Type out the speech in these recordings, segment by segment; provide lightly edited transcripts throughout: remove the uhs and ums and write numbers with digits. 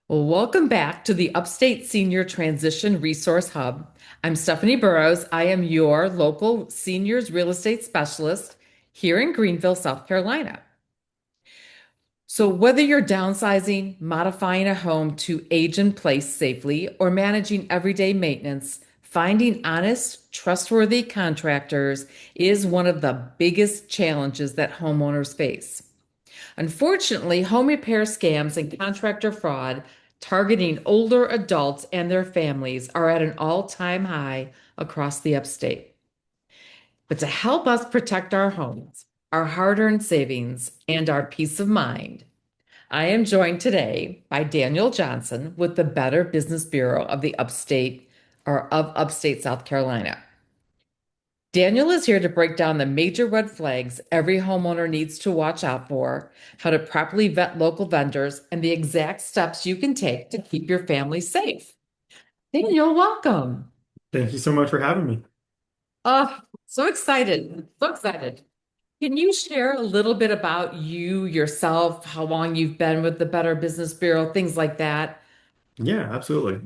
Well, welcome back to the Upstate Senior Transition Resource Hub. I'm Stephanie Burrows. I am your local seniors real estate specialist here in Greenville, South Carolina. So, whether you're downsizing, modifying a home to age in place safely, or managing everyday maintenance, finding honest, trustworthy contractors is one of the biggest challenges that homeowners face. Unfortunately, home repair scams and contractor fraud targeting older adults and their families are at an all-time high across the upstate. But to help us protect our homes, our hard-earned savings, and our peace of mind, I am joined today by Daniel Johnson with the Better Business Bureau of the Upstate or of Upstate South Carolina. Daniel is here to break down the major red flags every homeowner needs to watch out for, how to properly vet local vendors, and the exact steps you can take to keep your family safe. Daniel, welcome. Thank you so much for having me. Oh, so excited. So excited. Can you share a little bit about you, yourself, how long you've been with the Better Business Bureau, things like that? Yeah, absolutely.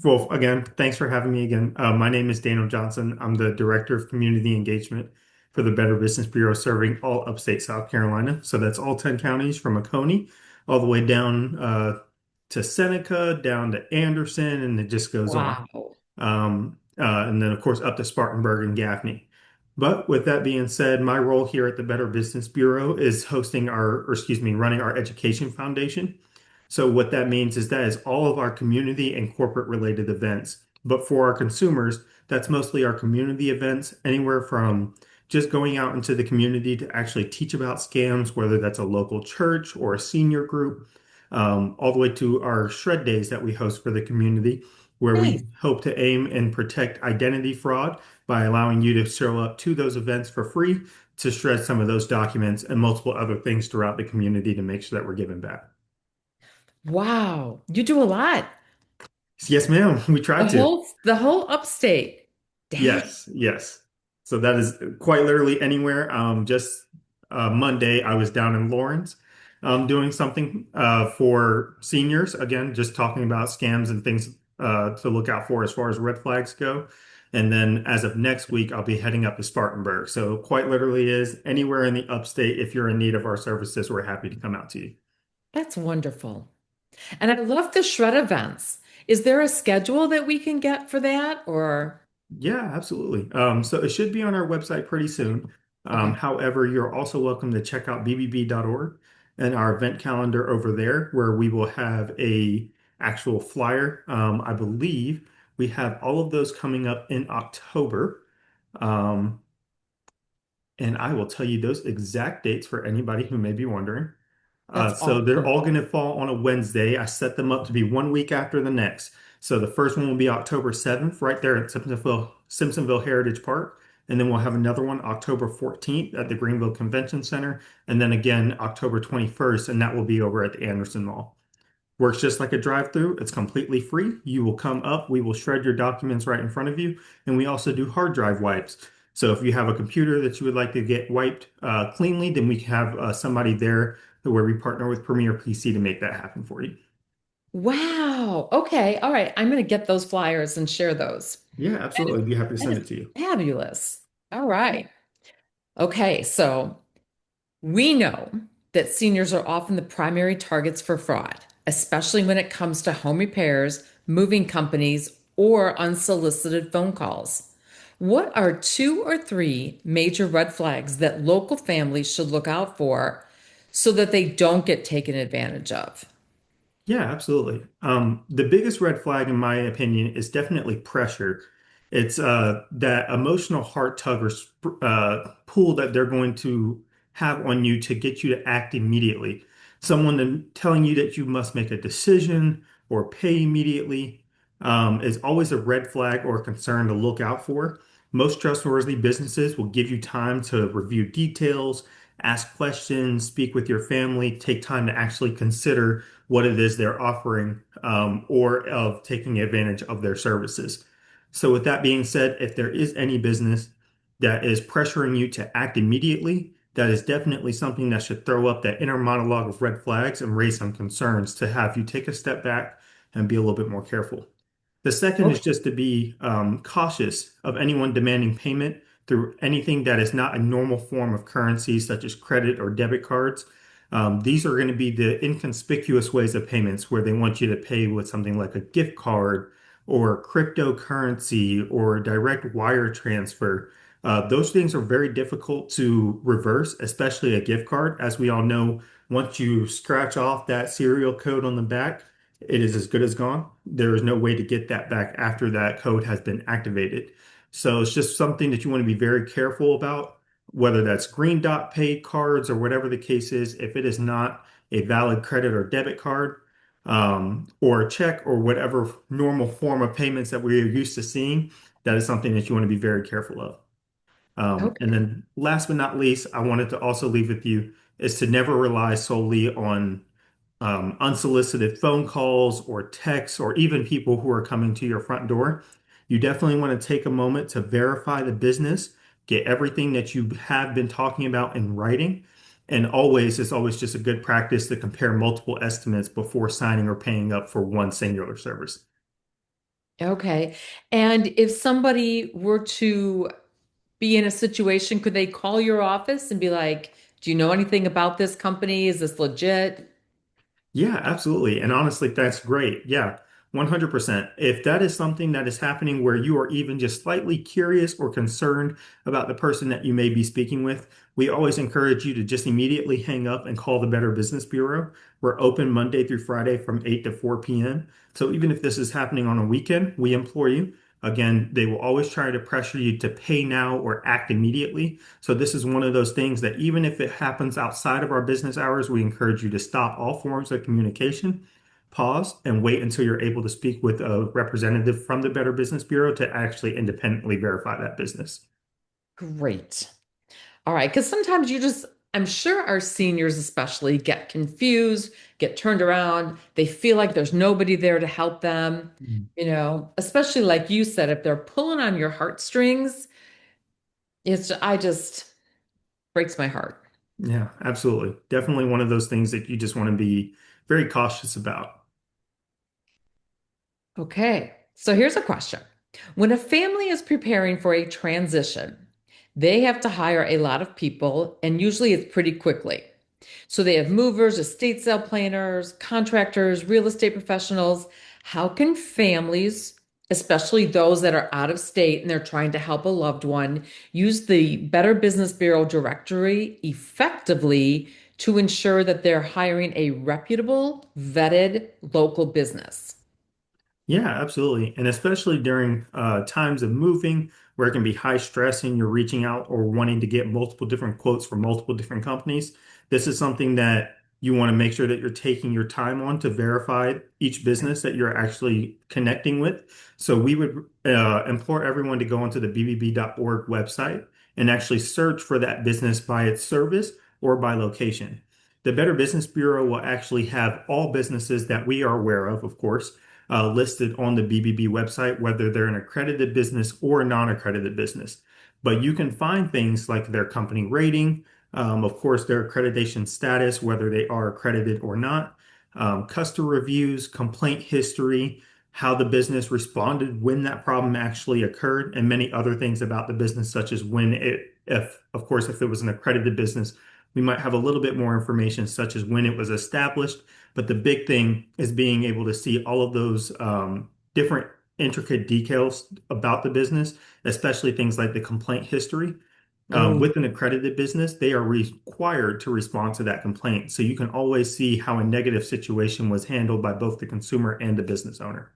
Well, again, thanks for having me again. My name is Daniel Johnson. I'm the Director of Community Engagement for the Better Business Bureau, serving all upstate South Carolina. So that's all 10 counties from Oconee all the way down to Seneca, down to Anderson, and it just goes on. Wow. And then, of course, up to Spartanburg and Gaffney. But with that being said, my role here at the Better Business Bureau is hosting or excuse me, running our education foundation. So what that means is that is all of our community and corporate related events. But for our consumers, that's mostly our community events, anywhere from just going out into the community to actually teach about scams, whether that's a local church or a senior group, all the way to our shred days that we host for the community, where we Nice. hope to aim and protect identity fraud by allowing you to show up to those events for free to shred some of those documents and multiple other things throughout the community to make sure that we're giving back. Wow. You do a lot. Yes, ma'am. We The tried to. whole upstate. Dang. Yes, yes. So that is quite literally anywhere. Just Monday, I was down in Lawrence, doing something for seniors. Again, just talking about scams and things to look out for as far as red flags go. And then as of next week, I'll be heading up to Spartanburg. So quite literally is anywhere in the upstate. If you're in need of our services, we're happy to come out to you. That's wonderful. And I love the shred events. Is there a schedule that we can get for that or Yeah, absolutely. So it should be on our website pretty soon. okay. However, you're also welcome to check out bbb.org and our event calendar over there, where we will have a actual flyer. I believe we have all of those coming up in October. Um, and I will tell you those exact dates for anybody who may be wondering. That's So they're awesome. all going to fall on a Wednesday. I set them up to be one week after the next. So the first one will be October 7th, right there at Simpsonville Heritage Park. And then we'll have another one October 14th at the Greenville Convention Center. And then again, October 21st, and that will be over at the Anderson Mall. Works just like a drive-through. It's completely free. You will come up, we will shred your documents right in front of you, and we also do hard drive wipes. So if you have a computer that you would like to get wiped cleanly, then we have somebody there where we partner with Premier PC to make that happen for you. Wow. Okay. All right. I'm going to get those flyers and share those. Yeah, That is, absolutely. I'd be happy to that send is it to you. fabulous. All right. Okay. So we know that seniors are often the primary targets for fraud, especially when it comes to home repairs, moving companies, or unsolicited phone calls. What are two or three major red flags that local families should look out for so that they don't get taken advantage of? Yeah, absolutely. The biggest red flag, in my opinion, is definitely pressure. It's that emotional heart tug or pull that they're going to have on you to get you to act immediately. Telling you that you must make a decision or pay immediately is always a red flag or concern to look out for. Most trustworthy businesses will give you time to review details, ask questions, speak with your family, take time to actually consider what it is they're offering or of taking advantage of their services. So, with that being said, if there is any business that is pressuring you to act immediately, that is definitely something that should throw up that inner monologue of red flags and raise some concerns to have you take a step back and be a little bit more careful. The second is Okay. just to be cautious of anyone demanding payment through anything that is not a normal form of currency, such as credit or debit cards. These are going to be the inconspicuous ways of payments where they want you to pay with something like a gift card or cryptocurrency or direct wire transfer. Those things are very difficult to reverse, especially a gift card. As we all know, once you scratch off that serial code on the back, it is as good as gone. There is no way to get that back after that code has been activated. So it's just something that you want to be very careful about, whether that's green dot paid cards or whatever the case is. If it is not a valid credit or debit card, or a check or whatever normal form of payments that we are used to seeing, that is something that you want to be very careful of. And Okay. then last but not least, I wanted to also leave with you is to never rely solely on unsolicited phone calls or texts or even people who are coming to your front door. You definitely want to take a moment to verify the business, get everything that you have been talking about in writing. And always, it's always just a good practice to compare multiple estimates before signing or paying up for one singular service. Okay. And if somebody were to be in a situation, could they call your office and be like, do you know anything about this company? Is this legit? Yeah, absolutely. And honestly, that's great. Yeah, 100%. If that is something that is happening where you are even just slightly curious or concerned about the person that you may be speaking with, we always encourage you to just immediately hang up and call the Better Business Bureau. We're open Monday through Friday from 8 to 4 p.m. So even if this is happening on a weekend, we implore you. Again, they will always try to pressure you to pay now or act immediately. So this is one of those things that even if it happens outside of our business hours, we encourage you to stop all forms of communication, pause, and wait until you're able to speak with a representative from the Better Business Bureau to actually independently verify that business. Great. All right. Because sometimes I'm sure our seniors especially get confused, get turned around. They feel like there's nobody there to help them, especially like you said, if they're pulling on your heartstrings, I just breaks my heart. Yeah, absolutely. Definitely one of those things that you just want to be very cautious about. Okay. So here's a question. When a family is preparing for a transition, they have to hire a lot of people, and usually it's pretty quickly. So they have movers, estate sale planners, contractors, real estate professionals. How can families, especially those that are out of state and they're trying to help a loved one, use the Better Business Bureau directory effectively to ensure that they're hiring a reputable, vetted local business? Yeah, absolutely. And especially during times of moving where it can be high stress and you're reaching out or wanting to get multiple different quotes from multiple different companies, this is something that you want to make sure that you're taking your time on to verify each business that you're actually connecting with. So we would implore everyone to go onto the bbb.org website and actually search for that business by its service or by location. The Better Business Bureau will actually have all businesses that we are aware of course listed on the BBB website, whether they're an accredited business or a non-accredited business. But you can find things like their company rating, of course, their accreditation status, whether they are accredited or not, customer reviews, complaint history, how the business responded when that problem actually occurred, and many other things about the business, such as of course, if it was an accredited business, we might have a little bit more information, such as when it was established. But the big thing is being able to see all of those different intricate details about the business, especially things like the complaint history. Oh, With an accredited business, they are required to respond to that complaint. So you can always see how a negative situation was handled by both the consumer and the business owner.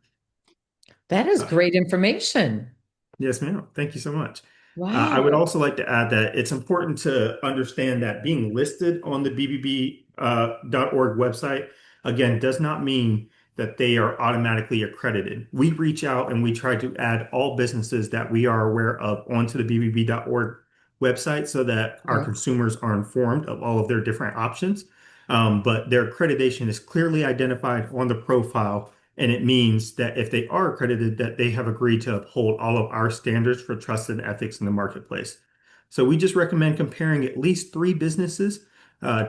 that is Uh, great information. Yes, ma'am. Thank you so much. I would Wow. also like to add that it's important to understand that being listed on the BBB.org website, again, does not mean that they are automatically accredited. We reach out and we try to add all businesses that we are aware of onto the BBB.org website so that our Okay. consumers are informed of all of their different options. But their accreditation is clearly identified on the profile and it means that if they are accredited, that they have agreed to uphold all of our standards for trust and ethics in the marketplace. So we just recommend comparing at least three businesses,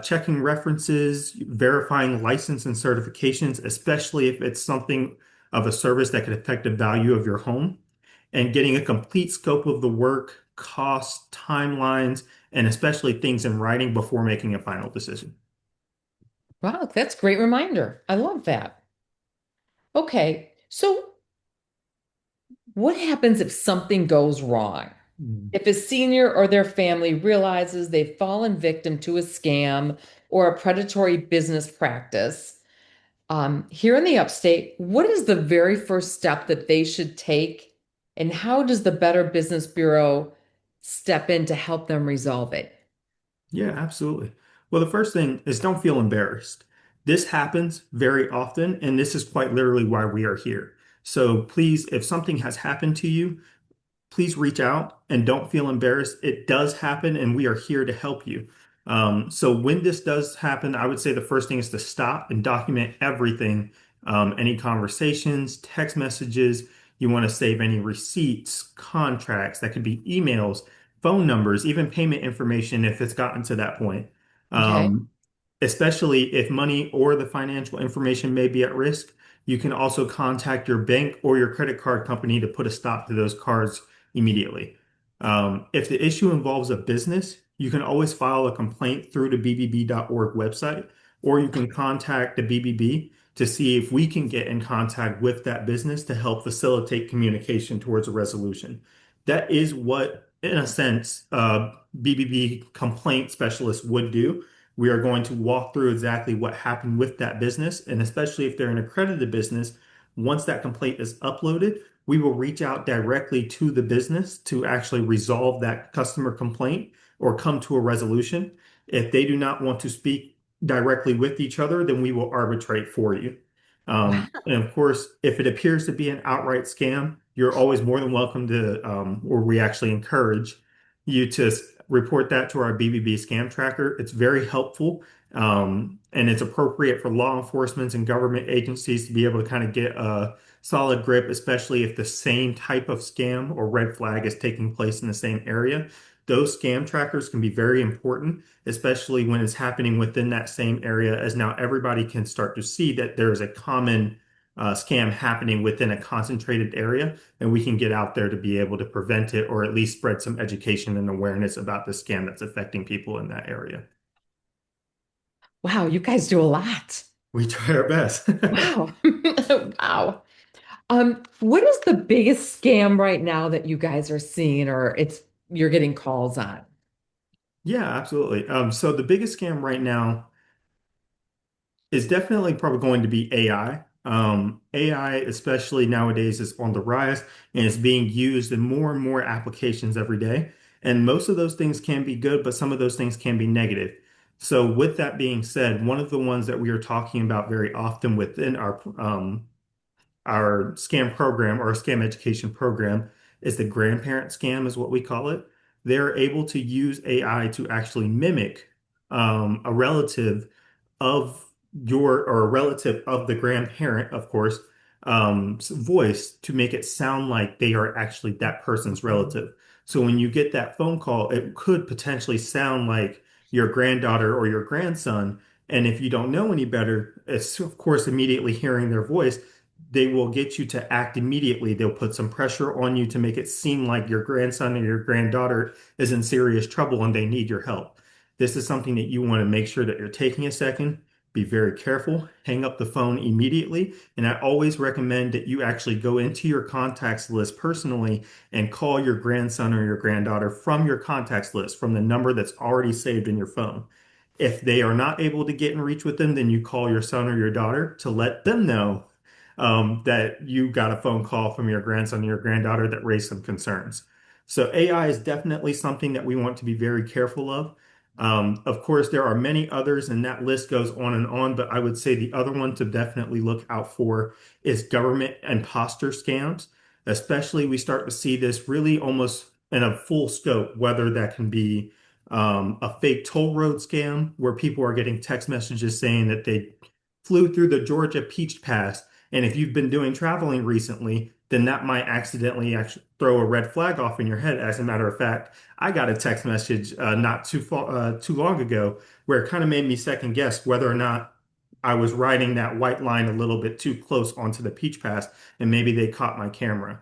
checking references, verifying license and certifications, especially if it's something of a service that could affect the value of your home, and getting a complete scope of the work, costs, timelines, and especially things in writing before making a final decision. Wow, that's a great reminder. I love that. Okay, so what happens if something goes wrong? Mm. If a senior or their family realizes they've fallen victim to a scam or a predatory business practice, here in the upstate, what is the very first step that they should take? And how does the Better Business Bureau step in to help them resolve it? Yeah, absolutely. Well, the first thing is don't feel embarrassed. This happens very often, and this is quite literally why we are here. So please, if something has happened to you, please reach out and don't feel embarrassed. It does happen, and we are here to help you. So when this does happen, I would say the first thing is to stop and document everything, any conversations, text messages. You want to save any receipts, contracts, that could be emails, phone numbers, even payment information if it's gotten to that point. Okay. Um, Especially if money or the financial information may be at risk, you can also contact your bank or your credit card company to put a stop to those cards immediately. If the issue involves a business, you can always file a complaint through the bbb.org website, or you can contact the BBB to see if we can get in contact with that business to help facilitate communication towards a resolution. That is what, in a sense, BBB complaint specialist would do. We are going to walk through exactly what happened with that business, and especially if they're an accredited business, once that complaint is uploaded, we will reach out directly to the business to actually resolve that customer complaint or come to a resolution. If they do not want to speak directly with each other, then we will arbitrate for you. Wow. And of course, if it appears to be an outright scam, you're always more than welcome to, or we actually encourage you to report that to our BBB scam tracker. It's very helpful. And it's appropriate for law enforcement and government agencies to be able to kind of get a solid grip, especially if the same type of scam or red flag is taking place in the same area. Those scam trackers can be very important, especially when it's happening within that same area, as now everybody can start to see that there is a common scam happening within a concentrated area, and we can get out there to be able to prevent it or at least spread some education and awareness about the scam that's affecting people in that area. Wow, you guys do a lot. We try our best. Wow. Wow. What is the biggest scam right now that you guys are seeing or it's you're getting calls on? Yeah, absolutely. So the biggest scam right now is definitely probably going to be AI. AI, especially nowadays, is on the rise and is being used in more and more applications every day. And most of those things can be good, but some of those things can be negative. So, with that being said, one of the ones that we are talking about very often within our scam program or scam education program is the grandparent scam, is what we call it. They're able to use AI to actually mimic a relative of your or a relative of the grandparent, of course, voice to make it sound like they are actually that person's relative. So when you get that phone call, it could potentially sound like your granddaughter or your grandson. And if you don't know any better, it's of course immediately hearing their voice, they will get you to act immediately. They'll put some pressure on you to make it seem like your grandson or your granddaughter is in serious trouble and they need your help. This is something that you want to make sure that you're taking a second, be very careful, hang up the phone immediately. And I always recommend that you actually go into your contacts list personally and call your grandson or your granddaughter from your contacts list, from the number that's already saved in your phone. If they are not able to get in reach with them, then you call your son or your daughter to let them know that you got a phone call from your grandson or your granddaughter that raised some concerns. So AI is definitely something that we want to be very careful of. Of course, there are many others, and that list goes on and on, but I would say the other one to definitely look out for is government imposter scams. Especially, we start to see this really almost in a full scope, whether that can be a fake toll road scam where people are getting text messages saying that they flew through the Georgia Peach Pass. And if you've been doing traveling recently, then that might accidentally actually throw a red flag off in your head. As a matter of fact, I got a text message not too long ago where it kind of made me second guess whether or not I was riding that white line a little bit too close onto the peach pass, and maybe they caught my camera.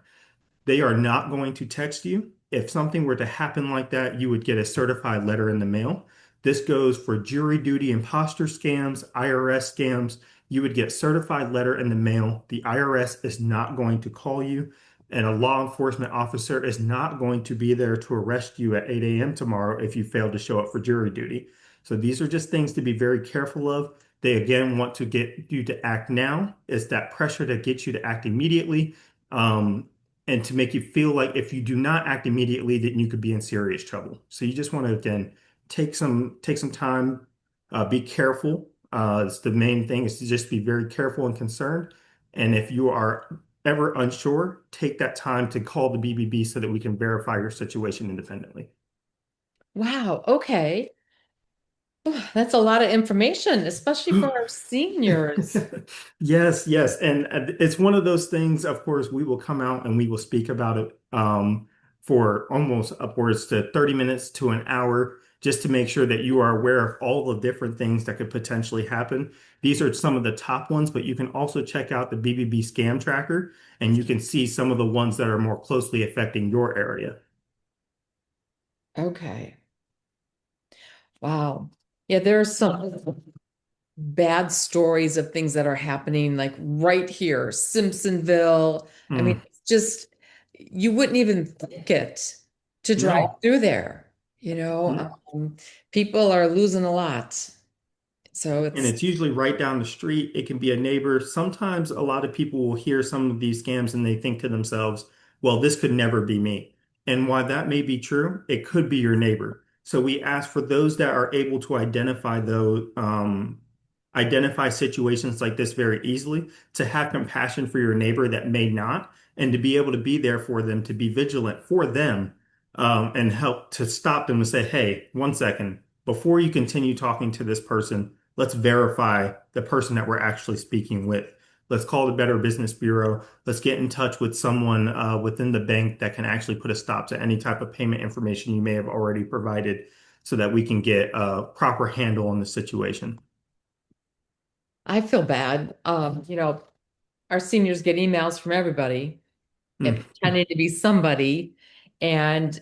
They are not going to text you. If something were to happen like that, you would get a certified letter in the mail. This goes for jury duty imposter scams, IRS scams. You would get certified letter in the mail. The IRS is not going to call you, and a law enforcement officer is not going to be there to arrest you at 8 a.m. tomorrow if you fail to show up for jury duty. So these are just things to be very careful of. They again want to get you to act now. It's that pressure to get you to act immediately. Um, and to make you feel like if you do not act immediately, then you could be in serious trouble. So you just want to again take some time, be careful. It's the main thing is to just be very careful and concerned. And if you are ever unsure, take that time to call the BBB so that we can verify your situation independently. Wow. Okay. That's a lot of information, especially for our seniors. Yes, yes. And it's one of those things, of course, we will come out and we will speak about it for almost upwards to 30 minutes to an hour, just to make sure that you are aware of all the different things that could potentially happen. These are some of the top ones, but you can also check out the BBB scam tracker and you can see some of the ones that are more closely affecting your area. Okay. Wow. Yeah, there are some bad stories of things that are happening like right here, Simpsonville. I mean, Mm, it's just you wouldn't even think it to drive no. through there. You Mm. know, people are losing a lot. So And it's it's usually right down the street. It can be a neighbor. Sometimes a lot of people will hear some of these scams and they think to themselves, well, this could never be me. And while that may be true, it could be your neighbor. So we ask for those that are able to identify situations like this very easily, to have compassion for your neighbor that may not, and to be able to be there for them, to be vigilant for them, and help to stop them and say, hey, one second, before you continue talking to this person, let's verify the person that we're actually speaking with. Let's call the Better Business Bureau. Let's get in touch with someone within the bank that can actually put a stop to any type of payment information you may have already provided so that we can get a proper handle on the situation. I feel bad. Our seniors get emails from everybody and Mm, pretending to be somebody, and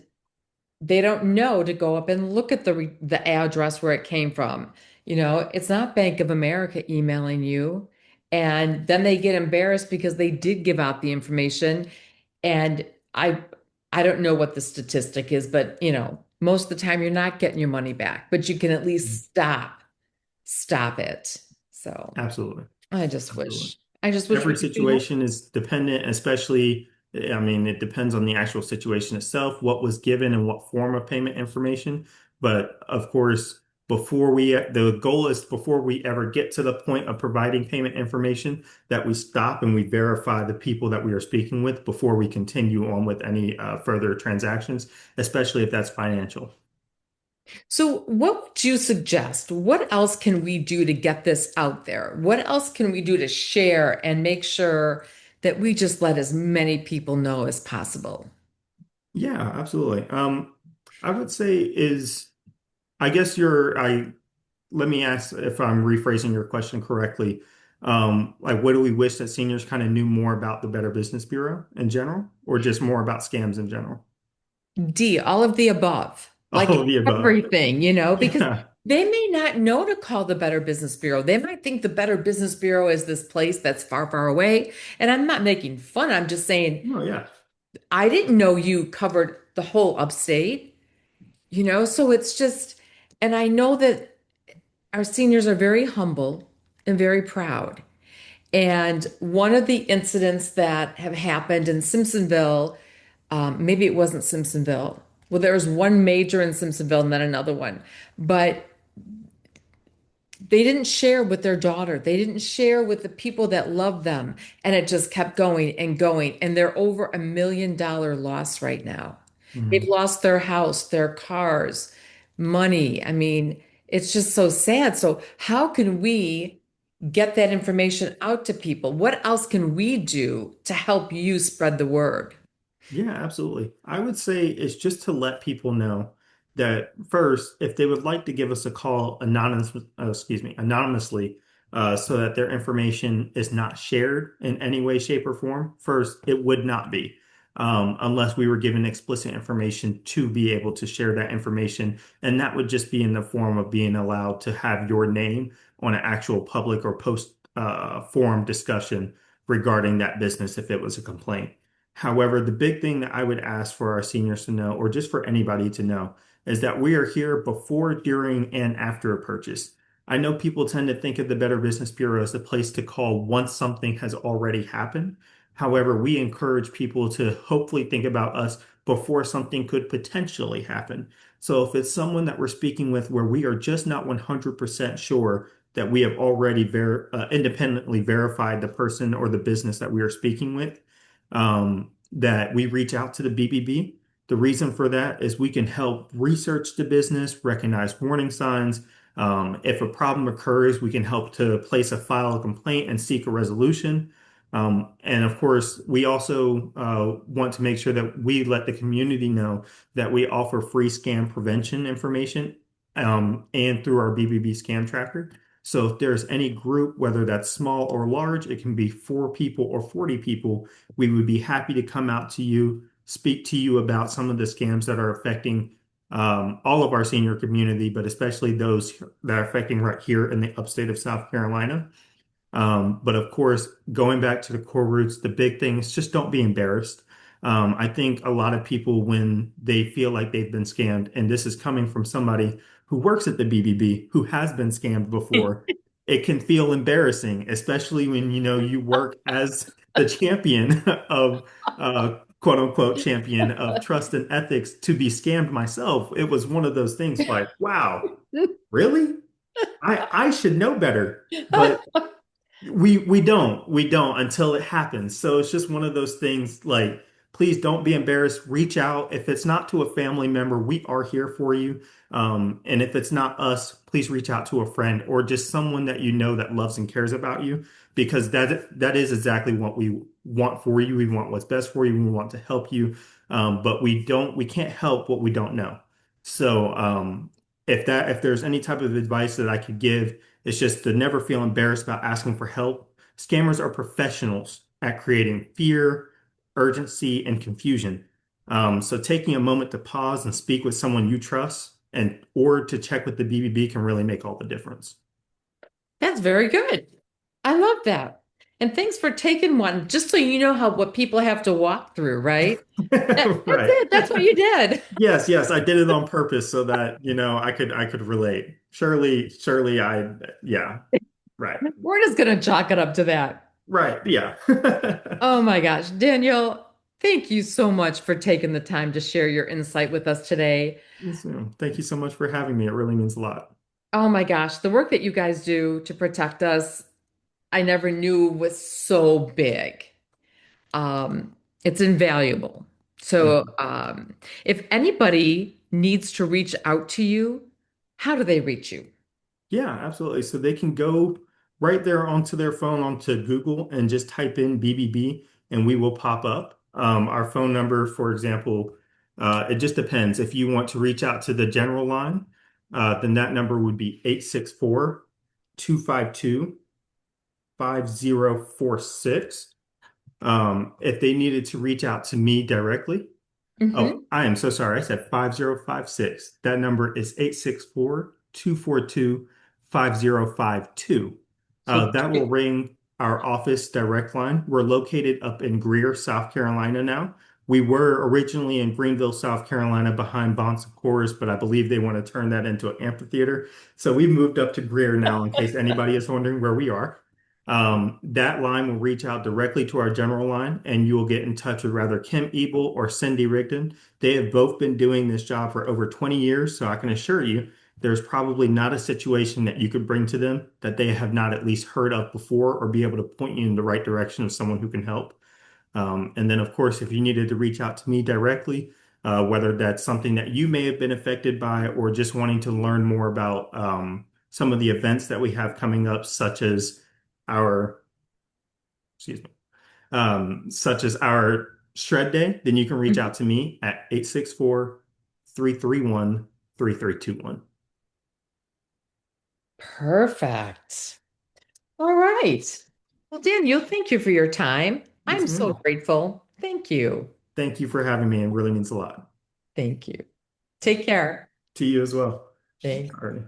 they don't know to go up and look at the address where it came from. It's not Bank of America emailing you. And then they get embarrassed because they did give out the information. And I I don't know what the statistic is, but most of the time you're not getting your money back, but you can at least stop it. So absolutely. I just Absolutely. wish I just wish we Every could do more. situation is dependent, especially, I mean, it depends on the actual situation itself, what was given and what form of payment information. But of course, the goal is before we ever get to the point of providing payment information, that we stop and we verify the people that we are speaking with before we continue on with any further transactions, especially if that's financial. So, what would you suggest? What else can we do to get this out there? What else can we do to share and make sure that we just let as many people know as possible? Yeah, absolutely. I would say is, I guess let me ask if I'm rephrasing your question correctly. Like, what do we wish that seniors kind of knew more about the Better Business Bureau in general, or just more about scams in general? D, all of the above, like All of the above. everything, because Yeah. they may not know to call the Better Business Bureau. They might think the Better Business Bureau is this place that's far, far away. And I'm not making fun. I'm just saying, Oh, yeah. I didn't know you covered the whole upstate, so it's just, and I know that our seniors are very humble and very proud. And one of the incidents that have happened in Simpsonville, maybe it wasn't Simpsonville. Well, there was one major in Simpsonville and then another one, but they didn't share with their daughter. They didn't share with the people that love them. And it just kept going and going. And they're over $1 million loss right now. They've Mhm. lost their house, their cars, money. I mean, it's just so sad. So, how can we get that information out to people? What else can we do to help you spread the word? Yeah, absolutely. I would say it's just to let people know that first, if they would like to give us a call anonymously, so that their information is not shared in any way, shape, or form. First, it would not be, unless we were given explicit information to be able to share that information, and that would just be in the form of being allowed to have your name on an actual public or post forum discussion regarding that business if it was a complaint. However, the big thing that I would ask for our seniors to know, or just for anybody to know, is that we are here before, during, and after a purchase. I know people tend to think of the Better Business Bureau as the place to call once something has already happened. However, we encourage people to hopefully think about us before something could potentially happen. So if it's someone that we're speaking with where we are just not 100% sure that we have already independently verified the person or the business that we are speaking with, that we reach out to the BBB. The reason for that is we can help research the business, recognize warning signs. If a problem occurs, we can help to place a file a complaint and seek a resolution. And of course, we also want to make sure that we let the community know that we offer free scam prevention information, and through our BBB scam tracker. So if there's any group, whether that's small or large, it can be 4 people or 40 people, we would be happy to come out to you, speak to you about some of the scams that are affecting all of our senior community, but especially those that are affecting right here in the upstate of South Carolina. But of course, going back to the core roots, the big thing is just don't be embarrassed. I think a lot of people, when they feel like they've been scammed, and this is coming from somebody who works at the BBB who has been scammed before, it can feel embarrassing, especially when you know you work as the champion of quote unquote champion of trust and ethics to be scammed myself. It was one of those things like, wow, really? I should know better. But we don't until it happens. So it's just one of those things like, please don't be embarrassed. Reach out. If it's not to a family member, we are here for you. And if it's not us, please reach out to a friend or just someone that you know that loves and cares about you, because that is exactly what we want for you. We want what's best for you. We want to help you. But we can't help what we don't know. So if there's any type of advice that I could give, it's just to never feel embarrassed about asking for help. Scammers are professionals at creating fear, urgency, and confusion. So taking a moment to pause and speak with someone you trust and or to check with the BBB can really make all the difference. That's very good. I love that. And thanks for taking one, just so you know how what people have to walk through, right? That's Right. it. That's what you did. Yes, yes, I did it on purpose so that, I could relate. Surely yeah, right. We're just going to chalk it up to that. Right. Yeah. Oh my gosh. Daniel, thank you so much for taking the time to share your insight with us today. Yes, ma'am. Thank you so much for having me. It really means a lot. Oh my gosh, the work that you guys do to protect us, I never knew was so big. It's invaluable. Thank So, you. if anybody needs to reach out to you, how do they reach you? Yeah, absolutely. So they can go right there onto their phone, onto Google, and just type in BBB, and we will pop up. Our phone number, for example, it just depends. If you want to reach out to the general line, then that number would be 864-252-5046. If they needed to reach out to me directly, oh, Hmm. I am so sorry. I said 5056. That number is 864-242-5052. So, That will ring our office direct line. We're located up in Greer, South Carolina now. We were originally in Greenville, South Carolina, behind Bon Secours, but I believe they want to turn that into an amphitheater. So we moved up to Greer now, in case anybody is wondering where we are. That line will reach out directly to our general line, and you will get in touch with rather Kim Ebel or Cindy Rigdon. They have both been doing this job for over 20 years, so I can assure you there's probably not a situation that you could bring to them that they have not at least heard of before or be able to point you in the right direction of someone who can help. And then, of course, if you needed to reach out to me directly, whether that's something that you may have been affected by or just wanting to learn more about some of the events that we have coming up, such as excuse me, such as our shred day, then you can reach out to me at 864-331-3321. Perfect. All right. Well, Daniel, thank you for your time. I'm Yes, so ma'am. grateful. Thank you. Thank you for having me. It really means a lot. Thank you. Take care. To you as well. Thanks. All right.